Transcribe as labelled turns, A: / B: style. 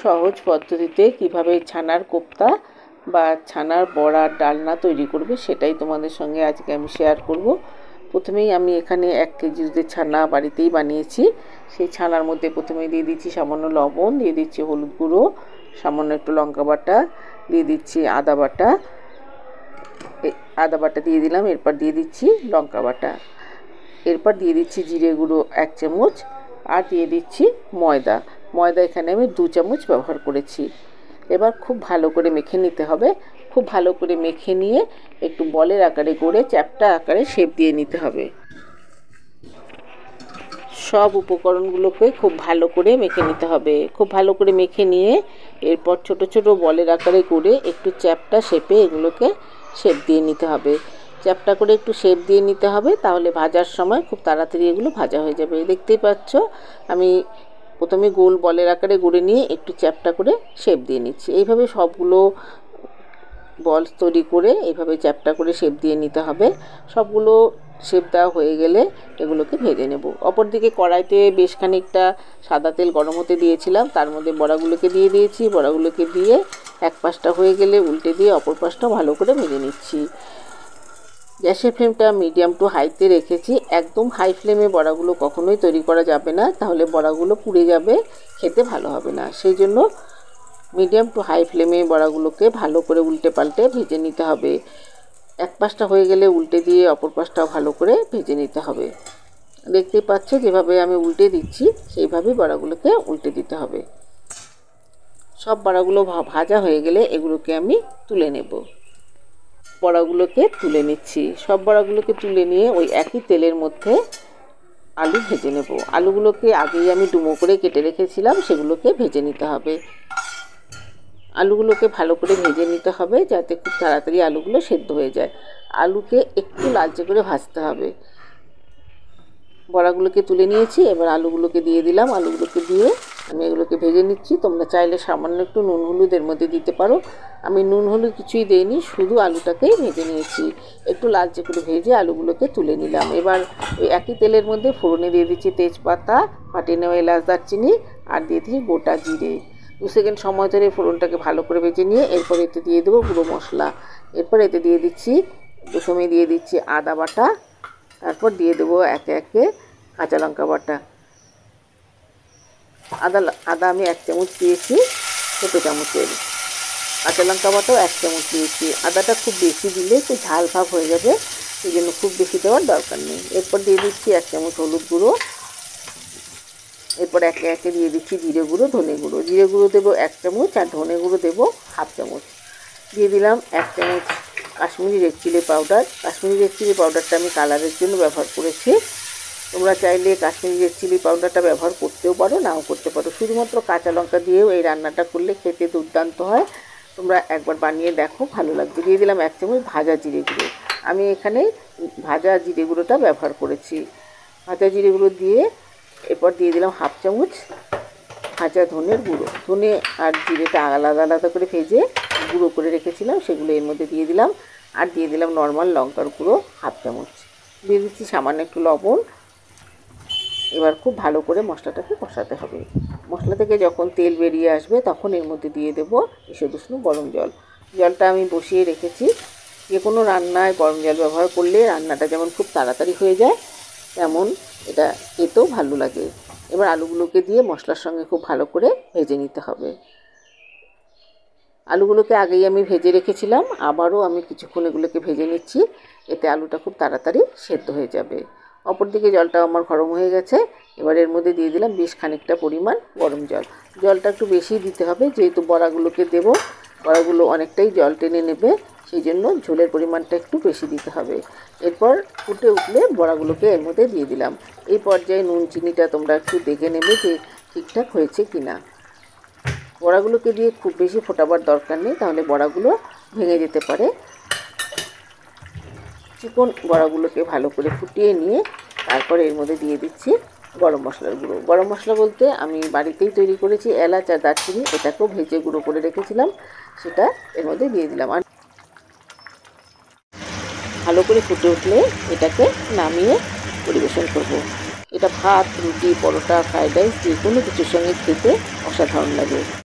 A: সহজ পদ্ধতিতে কিভাবে ছানার কোপ্তা বা ছানার বড়ার ডালনা তৈরি করবে সেটাই তোমাদের সঙ্গে আজকে আমি শেয়ার করব। প্রথমেই আমি এখানে 1 কেজি দুধের ছানা বাড়িতেই বানিয়েছি। সেই ছানার মধ্যে প্রথমে দিয়ে দিচ্ছি সামান্য লবণ, দিয়ে দিচ্ছি হলুদ গুঁড়ো, সামান্য একটু লঙ্কা বাটা, দিয়ে দিচ্ছি আদা বাটা, দিয়ে দিলাম। এরপর দিয়ে দিচ্ছি লঙ্কা বাটা, এরপর দিয়ে দিচ্ছি জিরে গুঁড়ো 1 চামচ, আর দিয়ে দিচ্ছি ময়দা। এখানে আমি 2 চামচ ব্যবহার করেছি। এবার খুব ভালো করে মেখে নিতে হবে। খুব ভালো করে মেখে নিয়ে একটু বলের আকারে করে চ্যাপ্টা আকারে শেপ দিয়ে নিতে হবে। সব উপকরণগুলোকে খুব ভালো করে মেখে নিতে হবে। খুব ভালো করে মেখে নিয়ে এরপর ছোট ছোট বলের আকারে করে একটু চ্যাপ্টা শেপে এগুলোকে শেপ দিয়ে নিতে হবে। চ্যাপ্টা করে একটু শেপ দিয়ে নিতে হবে, তাহলে ভাজার সময় খুব তাড়াতাড়ি এগুলো ভাজা হয়ে যাবে। দেখতেই পাচ্ছ আমি প্রথমে গোল বলের আকারে গড়ে নিয়ে একটু চ্যাপ্টা করে শেপ দিয়ে নিচ্ছি। এইভাবে সবগুলো বল তৈরি করে এইভাবে চ্যাপ্টা করে শেপ দিয়ে নিতে হবে। সবগুলো শেপ দেওয়া হয়ে গেলে এগুলোকে ভেজে নেব। অপরদিকে কড়াইতে বেশ খানিকটা সাদা তেল গরম হতে দিয়েছিলাম, তার মধ্যে বড়াগুলোকে দিয়ে দিয়েছি। বড়াগুলোকে দিয়ে এক পাশটা হয়ে গেলে উল্টে দিয়ে অপর পাশটা ভালো করে ভেজে নিচ্ছি। গ্যাসের ফ্লেমটা মিডিয়াম টু হাইতে রেখেছি। একদম হাই ফ্লেমে বড়াগুলো কখনোই তৈরি করা যাবে না, তাহলে বড়াগুলো পুড়ে যাবে, খেতে ভালো হবে না। সেই জন্য মিডিয়াম টু হাই ফ্লেমে বড়াগুলোকে ভালো করে উল্টে পাল্টে ভেজে নিতে হবে। এক পাশটা হয়ে গেলে উল্টে দিয়ে অপর পাশটাও ভালো করে ভেজে নিতে হবে। দেখতেই পাচ্ছ যেভাবে আমি উল্টে দিচ্ছি সেইভাবেই বড়াগুলোকে উল্টে দিতে হবে। সব বড়াগুলো ভাজা হয়ে গেলে এগুলোকে আমি তুলে নেব। বড়াগুলোকে তুলে নিচ্ছি। সব বড়াগুলোকে তুলে নিয়ে ওই একই তেলের মধ্যে আলু ভেজে নেব। আলুগুলোকে আগেই আমি ডুমো করে কেটে রেখেছিলাম, সেগুলোকে ভেজে নিতে হবে। আলুগুলোকে ভালো করে ভেজে নিতে হবে যাতে খুব তাড়াতাড়ি আলুগুলো সেদ্ধ হয়ে যায়। আলুকে একটু লালচে করে ভাজতে হবে। বড়াগুলোকে তুলে নিয়েছি, এবার আলুগুলোকে দিয়ে দিলাম। আলুগুলোকে দিয়ে আমি এগুলোকে ভেজে নিচ্ছি। তোমরা চাইলে সামান্য একটু নুন হলুদ এর মধ্যে দিতে পারো। আমি নুন হলুদ কিছুই দেইনি, শুধু আলুটাকেই ভেজে নিয়েছি। একটু লালচে করে ভেজে আলুগুলোকে তুলে নিলাম। এবার ওই একই তেলের মধ্যে ফোড়নে দিয়ে দিচ্ছি তেজপাতা, ফাটিয়ে নেওয়া এলাচ, দারচিনি, আর দিয়ে দিচ্ছি গোটা জিরে। 2 সেকেন্ড সময় ধরে ফোড়নটাকে ভালো করে ভেজে নিয়ে এরপর এতে দিয়ে দেবো গুঁড়ো মশলা। এরপর এতে দিয়ে দিচ্ছি, প্রথমে দিয়ে দিচ্ছি আদা বাটা, তারপর দিয়ে দেবো একে একে কাঁচা লঙ্কা বাটা। আদা আমি 1 চামচ দিয়েছি ছোটো চামচের। কাঁচা লঙ্কা বাটাও 1 চামচ দিয়েছি। আদাটা খুব বেশি দিলে একটু ঝাল ভাব হয়ে যাবে, সেই জন্য খুব বেশি দেওয়ার দরকার নেই। এরপর দিয়ে দিচ্ছি 1 চামচ হলুদ গুঁড়ো। এরপর একে একে দিয়ে দিচ্ছি জিরে গুঁড়ো, ধনে গুঁড়ো। জিরে গুঁড়ো দেবো 1 চামচ আর ধনে গুঁড়ো দেবো 1/2 চামচ। দিয়ে দিলাম 1 চামচ Kashmiri red chilli powder. Kashmiri red chilli পাউডারটা আমি কালারের জন্য ব্যবহার করেছি। তোমরা চাইলে কাশ্মীরি রেড চিলি পাউডারটা ব্যবহার করতেও পারো, নাও করতে পারো। শুধুমাত্র কাঁচা লঙ্কা দিয়েও এই রান্নাটা করলে খেতে দুর্দান্ত হয়। তোমরা একবার বানিয়ে দেখো, ভালো লাগবে। দিয়ে দিলাম 1 চামচ ভাজা জিরে গুঁড়ো। আমি এখানে ভাজা জিরে গুঁড়োটা ব্যবহার করেছি। ভাজা জিরে গুঁড়ো দিয়ে এরপর দিয়ে দিলাম 1/2 চামচ ভাজা ধনের গুঁড়ো। ধনে আর জিরেটা আলাদা আলাদা করে ভেজে গুঁড়ো করে রেখেছিলাম, সেগুলো এর মধ্যে দিয়ে দিলাম। আর দিয়ে দিলাম নর্মাল লঙ্কার গুঁড়ো 1/2 চামচ। দিয়ে দিচ্ছি সামান্য একটু লবণ। এবার খুব ভালো করে মশলাটাকে কষাতে হবে। মশলা থেকে যখন তেল বেরিয়ে আসবে তখন এর মধ্যে দিয়ে দেবো ঈষৎ উষ্ণ গরম জল। জলটা আমি বসিয়ে রেখেছি। যে কোনো রান্নায় গরম জল ব্যবহার করলে রান্নাটা যেমন খুব তাড়াতাড়ি হয়ে যায়, তেমন এটা খেতেও ভালো লাগে। এবার আলুগুলোকে দিয়ে মশলার সঙ্গে খুব ভালো করে ভেজে নিতে হবে। আলুগুলোকে আগেই আমি ভেজে রেখেছিলাম, আবারও আমি কিছুক্ষণ এগুলোকে ভেজে নিচ্ছি। এতে আলুটা খুব তাড়াতাড়ি সেদ্ধ হয়ে যাবে। অপরদিকে জলটাও আমার গরম হয়ে গেছে। এবার এর মধ্যে দিয়ে দিলাম বেশ খানিকটা পরিমাণ গরম জল। জলটা একটু বেশি দিতে হবে, যেহেতু বড়াগুলোকে দেবো। বড়াগুলো অনেকটাই জল টেনে নেবে, সেই জন্য ঝোলের পরিমাণটা একটু বেশি দিতে হবে। এরপর ফুটে উঠলে বড়াগুলোকে এর মধ্যে দিয়ে দিলাম। এই পর্যায়ে নুন চিনিটা তোমরা একটু দেখে নেবে যে ঠিকঠাক হয়েছে কি না। বড়াগুলোকে দিয়ে খুব বেশি ফোটাবার দরকার নেই, তাহলে বড়াগুলো ভেঙে যেতে পারে। চিকন বড়াগুলোকে ভালো করে ফুটিয়ে নিয়ে তারপর এর মধ্যে দিয়ে দিচ্ছি গরম মশলার গুঁড়ো। গরম মশলা বলতে আমি বাড়িতেই তৈরি করেছি এলাচ আর দারচিনি, এটাকেও ভেজে গুঁড়ো করে রেখেছিলাম, সেটা এর মধ্যে দিয়ে দিলাম। আর ভালো করে ফুটে উঠলে এটাকে নামিয়ে পরিবেশন করব। এটা ভাত, রুটি, পরোটা, ফ্রাইড রাইস যে কোনো কিছুর সঙ্গে খেতে অসাধারণ লাগে।